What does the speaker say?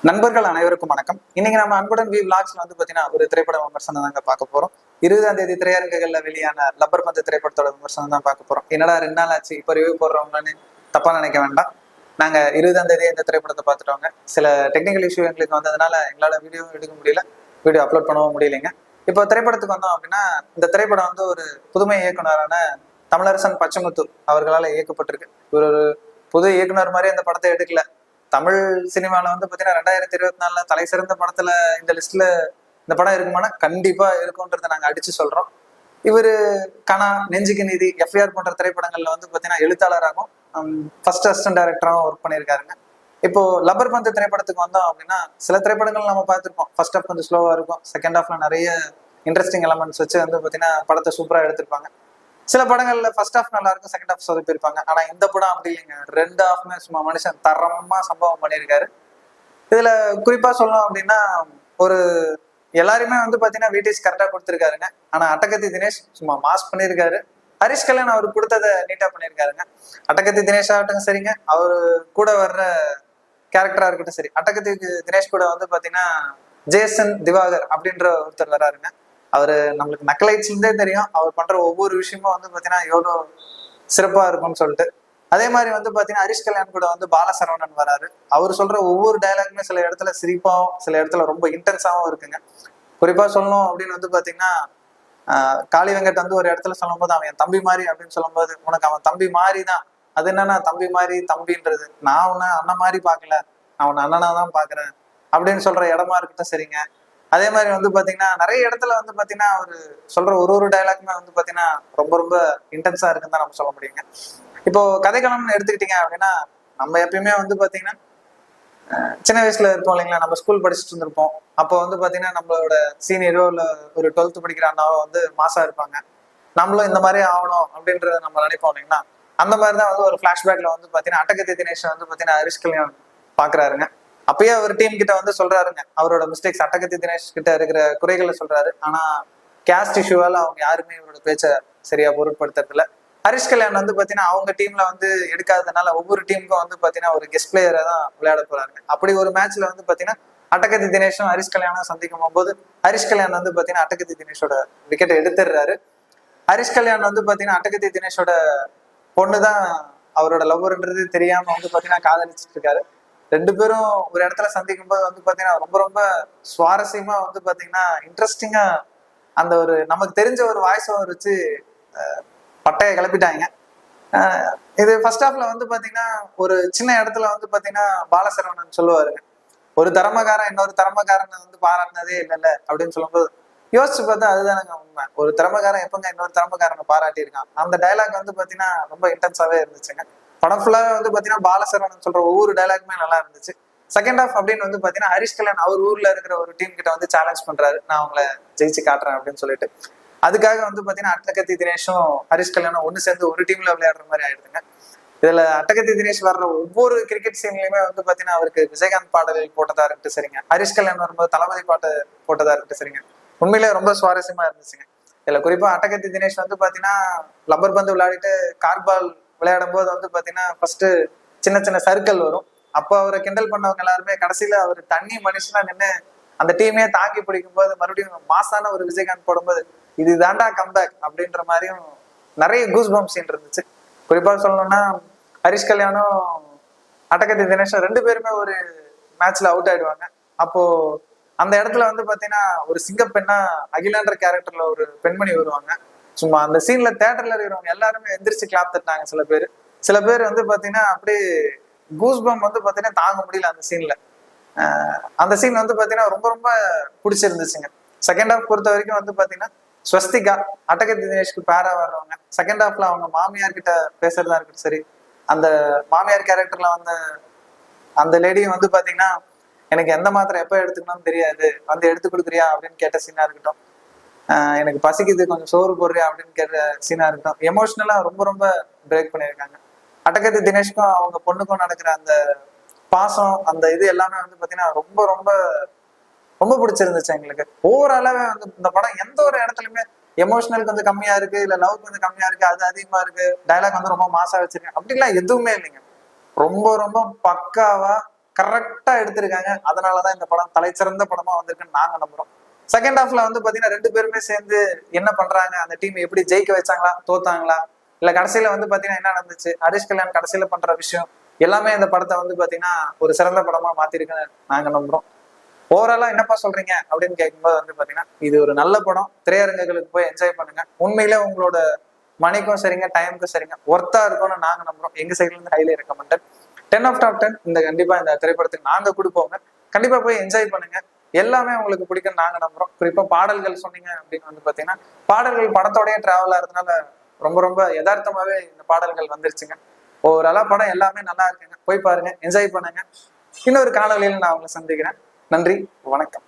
நண்பர்கள் அனைவருக்கும் வணக்கம். இன்னைக்கு நம்ம அன்புடன் வி விளாக்ஸ்ல பாத்தீங்கன்னா ஒரு திரைப்பட விமர்சனம் தாங்க பார்க்க போறோம். 20ஆம் தேதி திரையரங்குகள்ல வெளியான லப்பர் பந்து திரைப்படத்தோட விமர்சனம் தான் பார்க்க போறோம். என்னடா 2 நாள் ஆச்சு இப்ப ரிவ்யூ போடுறோம்னு தப்பா நினைக்க வேண்டாம். நாங்க 20ஆம் தேதி இந்த திரைப்படத்தை பார்த்துட்டோங்க. சில டெக்னிக்கல் இஷ்யூ எங்களுக்கு வந்ததுனால எங்களால வீடியோ எடுக்க முடியல, வீடியோ அப்லோட் பண்ணவும் முடியலைங்க. இப்போ திரைப்படத்துக்கு வந்தோம் அப்படின்னா, இந்த திரைப்படம் ஒரு புதுமை இயக்குனரான தமிழரசன் பச்சமுத்து அவர்களால் இயக்கப்பட்டிருக்கு. ஒரு புது இயக்குனர் மாதிரி அந்த படத்தை எடுக்கல. தமிழ் சினிமால பாத்தீங்கன்னா 2024 தலை சிறந்த படத்துல இந்த லிஸ்ட்ல இந்த படம் இருக்குமானா கண்டிப்பா இருக்கும்ன்றதை நாங்க அடிச்சு சொல்றோம். இவரு கனா, நெஞ்சுக்கு நீதி, எஃப்ஐஆர் போன்ற திரைப்படங்கள்ல பாத்தீங்கன்னா எழுத்தாளராகவும் ஃபர்ஸ்ட் அசிஸ்டன்ட் டைரக்டராகவும் ஒர்க் பண்ணியிருக்காருங்க. இப்போ லப்பர் பந்து திரைப்படத்துக்கு வந்தோம் அப்படின்னா, சில திரைப்படங்கள் நம்ம பார்த்திருப்போம். ஃபர்ஸ்ட் ஹாஃப் ஸ்லோவா இருக்கும், செகண்ட் ஹாஃப்ல நிறைய இன்ட்ரெஸ்டிங் எலமெண்ட்ஸ் வச்சு பாத்தீங்கன்னா படத்தை சூப்பரா எடுத்திருப்பாங்க. சில படங்கள்ல ஃபர்ஸ்ட் ஹாஃப் நல்லா இருக்கும், செகண்ட் ஹாஃப் சொதப்பிருப்பாங்க. ஆனா இந்த படம் அப்படி இல்லைங்க. 2 ஹாஃப்மே சும்மா மனுஷன் தரமா சம்பவம் பண்ணியிருக்காரு. இதுல குறிப்பா சொல்லணும் அப்படின்னா, ஒரு எல்லாருமே பாத்தீங்கன்னா வீட்டேஜ் கரெக்டா கொடுத்துருக்காருங்க. ஆனா அட்டகத்தி தினேஷ் சும்மா மாஸ் பண்ணியிருக்காரு. ஹரிஷ் கல்யாண் அவர் கொடுத்ததை நீட்டா பண்ணியிருக்காருங்க. அட்டகத்தி தினேஷ் ஆகட்டும் சரிங்க, அவரு கூட வர்ற கேரக்டரா இருக்கட்டும் சரி. அட்டகத்தி தினேஷ் கூட பாத்தீங்கன்னா ஜேசன் திவாகர் அப்படின்ற ஒருத்தர் வர்றாருங்க. அவரு நம்மளுக்கு நக்கலைட்ஸ்ல இருந்தே தெரியும், அவர் பண்ற ஒவ்வொரு விஷயமும் பாத்தீங்கன்னா எவ்வளவு சிறப்பா இருக்கும்னு சொல்லிட்டு. அதே மாதிரி பாத்தீங்கன்னா ஹரிஷ் கல்யாண் கூட பாலசரவணன் வராரு. அவர் சொல்ற ஒவ்வொரு டயலாகுமே சில இடத்துல சிரிப்பாவும், சில இடத்துல ரொம்ப இன்டென்ஸாவும் இருக்குங்க. குறிப்பா சொல்லணும் அப்படின்னு பாத்தீங்கன்னா, காளி வெங்கட் ஒரு இடத்துல சொல்லும் போது அவன் என் தம்பி மாதிரி அப்படின்னு சொல்லும் போது, உனக்கு அவன் தம்பி மாதிரி தான், அது என்னன்னா தம்பி மாதிரி தம்பின்றது, நான் உன்னை அண்ணன் மாதிரி பாக்கல, நான் உன்னை அண்ணனா தான் பாக்குறேன் அப்படின்னு சொல்ற இடமா இருக்கட்டும் சரிங்க. அதே மாதிரி பாத்தீங்கன்னா நிறைய இடத்துல பாத்தீங்கன்னா அவரு சொல்ற ஒரு டயலாக்குமே பாத்தீங்கன்னா ரொம்ப ரொம்ப இன்டென்ஸா இருக்குன்னு தான் நம்ம சொல்ல முடியுங்க. இப்போ கதைக்களம்னு எடுத்துக்கிட்டீங்க அப்படின்னா, நம்ம எப்பயுமே பாத்தீங்கன்னா சின்ன வயசுல இருப்போம் இல்லைங்களா, நம்ம ஸ்கூல் படிச்சுட்டு இருந்திருப்போம். அப்போ பாத்தீங்கன்னா நம்மளோட சீனியரோ இல்ல ஒரு 12th படிக்கிற அண்ணாவோ மாசா இருப்பாங்க. நம்மளும் இந்த மாதிரி ஆகணும் அப்படின்றத நம்ம நினைப்போம் இல்லைங்களா. அந்த மாதிரிதான் ஒரு பிளாஷ்பேக்ல பாத்தீங்கன்னா அட்டகத்தி தினேஷ் பாத்தீங்கன்னா ஹரிஷ் கல்யாண் பாக்குறாருங்க. அப்பயே அவர் டீம் கிட்ட சொல்றாருங்க, அவரோட மிஸ்டேக்ஸ், அட்டகத்தி தினேஷ் கிட்ட இருக்கிற குறைகளை சொல்றாரு. ஆனா கேஸ்ட் இஷ்யூவால அவங்க யாருமே இவரோட பேச்ச சரியா பொருட்படுத்துறதுல. ஹரிஷ் கல்யாண் பாத்தீங்கன்னா அவங்க டீம்ல எடுக்காததுனால ஒவ்வொரு டீமுக்கும் பாத்தீங்கன்னா ஒரு கெஸ்ட் பிளேயரை தான் விளையாட போறாங்க. அப்படி ஒரு மேட்ச்ல பாத்தீங்கன்னா அட்டகத்தி தினேஷும் ஹரிஷ் கல்யாணும் சந்திக்கும் போது ஹரிஷ் கல்யாண் பாத்தீங்கன்னா அட்டகத்தி தினேஷோட விக்கெட்டை எடுத்துடுறாரு. ஹரிஷ் கல்யாண் பாத்தீங்கன்னா அட்டகத்தி தினேஷோட பொண்ணுதான் அவரோட லவ்வர்ன்றது தெரியாம பாத்தீங்கன்னா காதலிச்சுட்டு இருக்காரு. 2 பேரும் ஒரு இடத்துல சந்திக்கும் போது பாத்தீங்கன்னா ரொம்ப ரொம்ப சுவாரஸ்யமா பாத்தீங்கன்னா இன்ட்ரெஸ்டிங்கா அந்த ஒரு நமக்கு தெரிஞ்ச ஒரு வாய்ஸ் ஓவர் வச்சு பட்டையை கிளப்பிட்டாங்க. இது ஃபர்ஸ்ட் ஹாஃப்ல பாத்தீங்கன்னா ஒரு சின்ன இடத்துல பாத்தீங்கன்னா பாலசரவணன் சொல்லுவாருங்க, ஒரு திறமைக்காரன் இன்னொரு திறமைக்காரன் பாராட்டினதே இல்லைல்ல அப்படின்னு சொல்லும்போது யோசிச்சு பார்த்தா அதுதானங்க உண்மை. ஒரு திறமைக்காரன் எப்பங்க இன்னொரு திறமைக்காரனை பாராட்டியிருக்கான். அந்த டைலாக் பாத்தீங்கன்னா ரொம்ப இன்டென்ஸாவே இருந்துச்சுங்க. படம் ஃபுல்லாவே பாத்தீங்கன்னா பாலசரவணன் சொல்ற ஒவ்வொரு டைலாக்குமே நல்லா இருந்துச்சு. செகண்ட் ஹாஃப் அப்படின்னு பாத்தீங்கன்னா ஹரிஷ் கல்யாண் அவர் ஊர்ல இருக்கிற ஒரு டீம் கிட்ட சேலஞ்ச் பண்றாரு, நான் அவங்களை ஜெயிச்சு காட்டுறேன் அப்படின்னு சொல்லிட்டு. அதுக்காக பாத்தீங்கன்னா அட்டகத்தி தினேஷும் ஹரிஷ் கல்யாணும் ஒண்ணு சேர்ந்து ஒரு டீம்ல விளையாடுற மாதிரி ஆயிடுதுங்க. இதுல அட்டகத்தி தினேஷ் வர்ற ஒவ்வொரு கிரிக்கெட் சீன்லயுமே பாத்தீங்கன்னா அவருக்கு விஜயகாந்த் பாடல் போட்டதா இருக்கட்டும் சரிங்க, ஹரிஷ் கல்யாண் வரும்போது தளபதி பாட்டு போட்டதா இருக்கட்டும் சரிங்க, உண்மையிலே ரொம்ப சுவாரஸ்யமா இருந்துச்சுங்க. இதுல குறிப்பா அட்டகத்தி தினேஷ் பாத்தீங்கன்னா லப்பர் பந்து விளையாடிட்டு கார்பால் விளையாடும் போது பாத்தீங்கன்னா ஃபர்ஸ்ட் சின்ன சின்ன சர்க்கிள் வரும். அப்போ அவரை கிண்டல் பண்ணவங்க எல்லாருமே கடைசியில அவர் தண்ணி மனுஷனா நின்று அந்த டீமே தாங்கி பிடிக்கும் போது மறுபடியும் மாசான ஒரு விஜயகாந்த் போடும்போது இது தாண்டா கம்பேக் அப்படின்ற மாதிரியும் நிறைய கூஸ் பம்ப் சீன் இருந்துச்சு. குறிப்பா சொல்லணும்னா ஹரிஷ் கல்யாணும் அட்டகத்தி தினேஷும் 2 பேருமே ஒரு மேட்ச்ல அவுட் ஆயிடுவாங்க. அப்போ அந்த இடத்துல பாத்தீங்கன்னா ஒரு சிங்கப்பெண்ணா அகிலான்ற கேரக்டர்ல ஒரு பெண்மணி வருவாங்க. சும்மா அந்த சீன்ல தியேட்டர்ல இருக்கிறவங்க எல்லாருமே எந்திரிச்சு கிளாப் தட்டாங்க. சில பேர் பாத்தீங்கன்னா அப்படியே கூஸ்பம் பாத்தீங்கன்னா தாங்க முடியல அந்த சீன்ல. அந்த சீன் பாத்தீங்கன்னா ரொம்ப ரொம்ப பிடிச்சிருந்துச்சுங்க. செகண்ட் ஹாஃப் பொறுத்த வரைக்கும் பாத்தீங்கன்னா ஸ்வஸ்திகா அட்டகத்தி தினேஷ்க்கு பேரா வர்றவங்க. செகண்ட் ஹாஃப்ல அவங்க மாமியார் கிட்ட பேசுறதா இருக்கட்டும் சரி, அந்த மாமியார் கேரக்டர்ல அந்த லேடியும் பாத்தீங்கன்னா எனக்கு எந்த மாத்திரை எப்ப எடுத்துக்கணும்னு தெரியாது, எடுத்து கொடுக்குறியா அப்படின்னு கேட்ட சீனா இருக்கட்டும், எனக்கு பசிக்குது கொஞ்சம் சோறு போடுறியா அப்படின்னு கேட்ட சீனா இருக்கட்டும், எமோஷனலா ரொம்ப ரொம்ப பிரேக் பண்ணியிருக்காங்க. அட்டகத்தி தினேஷ்க்கும் அவங்க பொண்ணுக்கும் நடக்கிற அந்த பாசம், அந்த இது எல்லாமே பாத்தீங்கன்னா ரொம்ப ரொம்ப ரொம்ப பிடிச்சிருந்துச்சு எங்களுக்கு. ஓவராலாவே இந்த படம் எந்த ஒரு இடத்துலயுமே எமோஷனலுக்கு கம்மியா இருக்கு, இல்ல லவ்க்கு கம்மியா இருக்கு, அது அதிகமா இருக்கு, டைலாக் ரொம்ப மாசா வச்சிருக்கேன் அப்படிலாம் எதுவுமே இல்லைங்க. ரொம்ப ரொம்ப பக்காவா கரெக்டா எடுத்திருக்காங்க. அதனாலதான் இந்த படம் தலைச்சிறந்த படமா வந்திருக்குன்னு நாங்க நம்புறோம். செகண்ட் ஹாஃப்ல வந்து பாத்தீங்கன்னா 2 பேருமே சேர்ந்து என்ன பண்றாங்க, அந்த டீம் எப்படி ஜெயிக்க வச்சாங்களா, தோத்தாங்களா, இல்ல கடைசியில வந்து பாத்தீங்கன்னா என்ன நடந்துச்சு, ஹரிஷ் கல்யாண் கடைசியில பண்ற விஷயம் எல்லாமே இந்த படத்தை வந்து பாத்தீங்கன்னா ஒரு சிறந்த படமா மாத்திருக்குன்னு நாங்க நம்புறோம். ஓவராலா என்னப்பா சொல்றீங்க அப்படின்னு கேட்கும்போது வந்து பாத்தீங்கன்னா இது ஒரு நல்ல படம். திரையரங்குகளுக்கு போய் என்ஜாய் பண்ணுங்க. உண்மையிலே உங்களோட மணிக்கும் சரிங்க, டைமுக்கும் சரிங்க, ஒர்த்தா இருக்கும்னு நாங்க நம்புறோம். எங்க சைட்ல இருந்து ஹைலி ரெக்கமெண்டட். 10/10 இந்த கண்டிப்பா இந்த திரைப்படத்துக்கு நாங்க கொடுப்போங்க. கண்டிப்பா போய் என்ஜாய் பண்ணுங்க. எல்லாமே உங்களுக்கு பிடிக்கும் நாங்க நம்புறோம். குறிப்பா பாடல்கள் சொன்னீங்க அப்படின்னு வந்து பாத்தீங்கன்னா பாடல்கள் படத்தோடய டிராவல் ஆகிறதுனால ரொம்ப ரொம்ப யதார்த்தமாவே இந்த பாடல்கள் வந்துருச்சுங்க. ஓவராலா படம் எல்லாமே நல்லா இருக்குங்க. போய் பாருங்க, என்ஜாய் பண்ணுங்க. இன்னொரு காணொலியில் நான் உங்களை சந்திக்கிறேன். நன்றி, வணக்கம்.